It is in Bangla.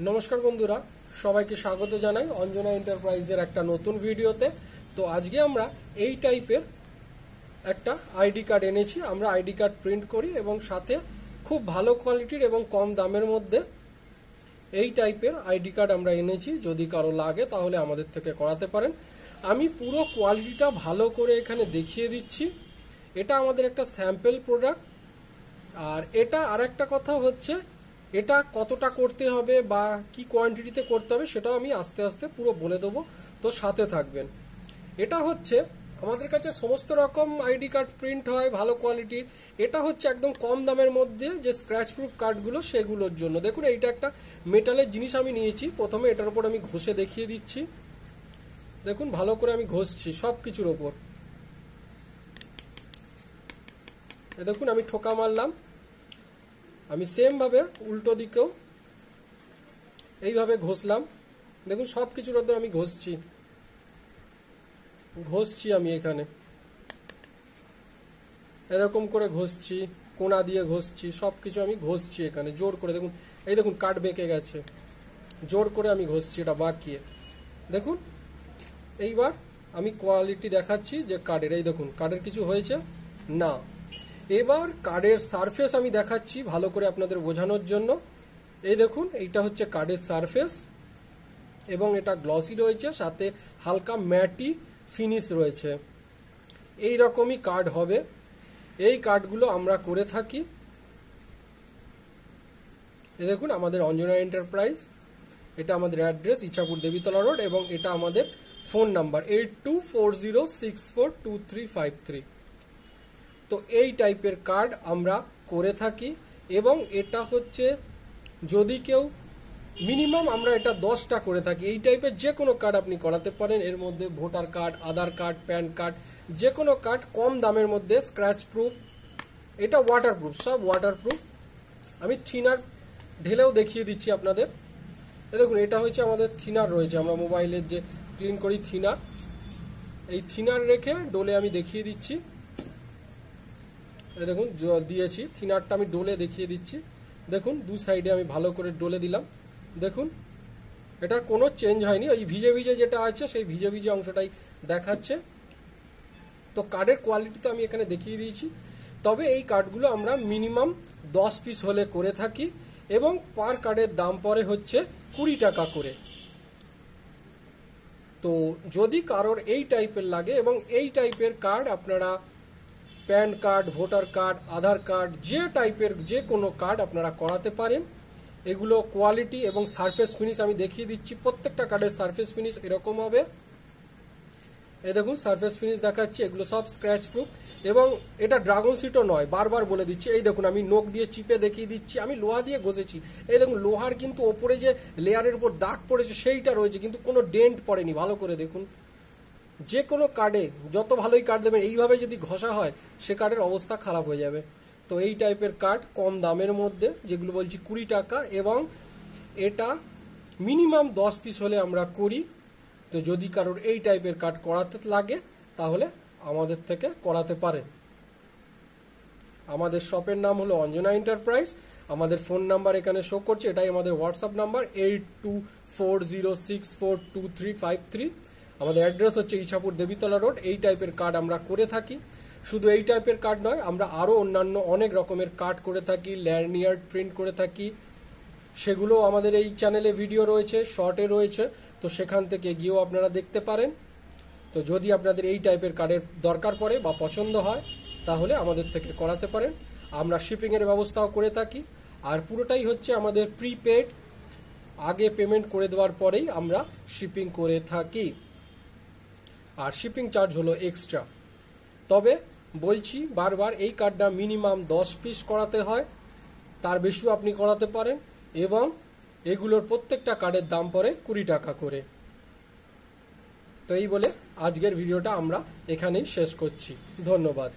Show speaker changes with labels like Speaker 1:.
Speaker 1: নমস্কার বন্ধুরা, সবাইকে স্বাগত জানাই অঞ্জনা এন্টারপ্রাইজের একটা নতুন ভিডিওতে। তো আজকে আমরা এই টাইপের একটা আইডি কার্ড এনেছি। আমরা আইডি কার্ড প্রিন্ট করি এবং সাথে খুব ভালো কোয়ালিটির এবং কম দামের মধ্যে এই টাইপের আইডি কার্ড আমরা এনেছি। যদি কারো লাগে তাহলে আমাদের থেকে করাতে পারেন। আমি পুরো কোয়ালিটিটা ভালো করে এখানে দেখিয়ে দিচ্ছি। এটা আমাদের একটা স্যাম্পল প্রোডাক্ট। আর এটা আর একটা কথা হচ্ছে, এটা কতটা করতে হবে বা কি কোয়ান্টিটিতে করতে হবে সেটাও আমি আস্তে আস্তে পুরো বলে দেবো, তো সাথে থাকবেন। এটা হচ্ছে আমাদের কাছে সমস্ত রকম আইডি কার্ড প্রিন্ট হয় ভালো কোয়ালিটির। এটা হচ্ছে একদম কম দামের মধ্যে যে স্ক্র্যাচ প্রুফ কার্ডগুলো সেগুলোর জন্য। দেখুন, এইটা একটা মেটালের জিনিস আমি নিয়েছি। প্রথমে এটার উপর আমি ঘষে দেখিয়ে দিচ্ছি। দেখুন, ভালো করে আমি ঘষছি সব কিছুর ওপর। দেখুন, আমি ঠোকা মারলাম। আমি সেমভাবে উল্টো দিকেও এইভাবে ঘষলাম। দেখুন, সব কিছুর ওপর আমি ঘষছি আমি এখানে এরকম করে ঘষছি, কোনা দিয়ে ঘষছি, সব কিছু আমি ঘষছি এখানে জোর করে। দেখুন, এই দেখুন কাঠ বেঁকে গেছে, জোর করে আমি ঘষছি এটা বাঁকিয়ে। দেখুন, এইবার আমি কোয়ালিটি দেখাচ্ছি যে কার্ডের। এই দেখুন, কার্ডের কিছু হয়েছে না। এবার কার্ডের সারফেস আমি দেখাচ্ছি ভালো করে আপনাদের বোঝানোর জন্য। এই দেখুন, এইটা হচ্ছে কার্ডের সারফেস এবং এটা গ্লসি রয়েছে, সাথে হালকা ম্যাটি ফিনিশ রয়েছে। এই রকমই কার্ড হবে। এই কার্ডগুলো আমরা করে থাকি। এই দেখুন, আমাদের অঞ্জনা এন্টারপ্রাইজ, এটা আমাদের অ্যাড্রেস ইছাপুর দেবীতলা রোড এবং এটা আমাদের ফোন নাম্বার 8240642353। তো এই টাইপের কার্ড আমরা করে থাকি এবং এটা হচ্ছে যদি কেউ মিনিমাম আমরা এটা 10টা করে থাকি। এই টাইপের যে কোনো কার্ড আপনি করাতে পারেন। এর মধ্যে ভোটার কার্ড, আধার কার্ড, প্যান কার্ড, যে কোনো কার্ড কম দামের মধ্যে, স্ক্র্যাচ প্রুফ, এটা ওয়াটারপ্রুফ, সব ওয়াটারপ্রুফ। আমি থিনার ঢেলেও দেখিয়ে দিচ্ছি আপনাদের। দেখুন, এটা হচ্ছে আমাদের থিনার রয়েছে, আমরা মোবাইলের যে ক্লিন করি থিনার, এই থিনার রেখে ডোলে আমি দেখিয়ে দিচ্ছি। দেখুন, দিয়েছি থিনারটা, আমি ডোলে দেখিয়ে দিচ্ছি। দেখুন, দু সাইডে আমি ভালো করে ডোলে দিলাম। দেখুন, এটার কোনো চেঞ্জ হয়নি, ওই ভিজে ভিজে যেটা আছে সেই ভিজে ভিজে অংশটাই দেখাচ্ছে। তো কার্ডের কোয়ালিটি তো আমি এখানে দেখিয়ে দিয়েছি। তবে এই কার্ডগুলো আমরা মিনিমাম 10 পিস হলে করে থাকি এবং পার কার্ডের দাম পড়ে হচ্ছে 20 টাকা করে। তো যদি কারোর এই টাইপের লাগে এবং এই টাইপের কার্ড আপনারা প্যান কার্ড, ভোটার কার্ড, আধার কার্ড, যে টাইপের যে কোনো কার্ড আপনারা করাতে পারেন। এগুলো কোয়ালিটি এবং সারফেস ফিনিশ আমি দেখিয়ে দিচ্ছি। প্রত্যেকটা কার্ডের সারফেস ফিনিশ এরকম হবে। এই দেখুন, সারফেস ফিনিশ দেখাচ্ছি। এগুলো সব স্ক্র্যাচ প্রুফ এবং এটা ড্রাগন সিটও নয়, বারবার বলে দিচ্ছি। এই দেখুন, আমি নখ দিয়ে চিপে দেখিয়ে দিচ্ছি। আমি লোহা দিয়ে ঘষেছি। এই দেখুন, লোহার কিন্তু ওপরে যে লেয়ারের উপর দাগ পড়েছে সেইটা রয়েছে, কিন্তু কোনো ডেন্ট পড়েনি। ভালো করে দেখুন, যে কোনো কার্ডে যত ভালোই কার্ড দেবেন এইভাবে যদি ঘষা হয় সে কার্ডের অবস্থা খারাপ হয়ে যাবে। তো এই টাইপের কার্ড কম দামের মধ্যে, যেগুলো বলছি 20 টাকা, এবং এটা মিনিমাম 10 পিস হলে আমরা করি। তো যদি কারোর এই টাইপের কার্ড করাতে লাগে তাহলে আমাদের থেকে করাতে পারেন। আমাদের শপের নাম হলো অঞ্জনা এন্টারপ্রাইজ। আমাদের ফোন নাম্বার এখানে শো করছে, এটাই আমাদের হোয়াটসঅ্যাপ নাম্বার 8240642353। আমাদের অ্যাড্রেস হচ্ছে ইছাপুর দেবীতলা রোড। এই টাইপের কার্ড আমরা করে থাকি। শুধু এই টাইপের কার্ড নয়, আমরা আরও অন্যান্য অনেক রকমের কার্ড করে থাকি, ল্যানিয়ার্ড প্রিন্ট করে থাকি। সেগুলো আমাদের এই চ্যানেলে ভিডিও রয়েছে, শর্টে রয়েছে, তো সেখান থেকে গিয়েও আপনারা দেখতে পারেন। তো যদি আপনাদের এই টাইপের কার্ডের দরকার পড়ে বা পছন্দ হয় তাহলে আমাদের থেকে করাতে পারেন। আমরা শিপিংয়ের ব্যবস্থাও করে থাকি। আর পুরোটাই হচ্ছে আমাদের প্রিপেড, আগে পেমেন্ট করে দেওয়ার পরেই আমরা শিপিং করে থাকি। আর শিপিং চার্জ হলো এক্সট্রা। তবে বলছি বারবার, এই কার্ডটা মিনিমাম 10 পিস করাতে হয়, তার বেশিও আপনি করাতে পারেন। এবং এগুলোর প্রত্যেকটা কার্ডের দাম পড়ে 20 টাকা করে। তো এই বলে আজকের ভিডিওটা আমরা এখানেই শেষ করছি। ধন্যবাদ।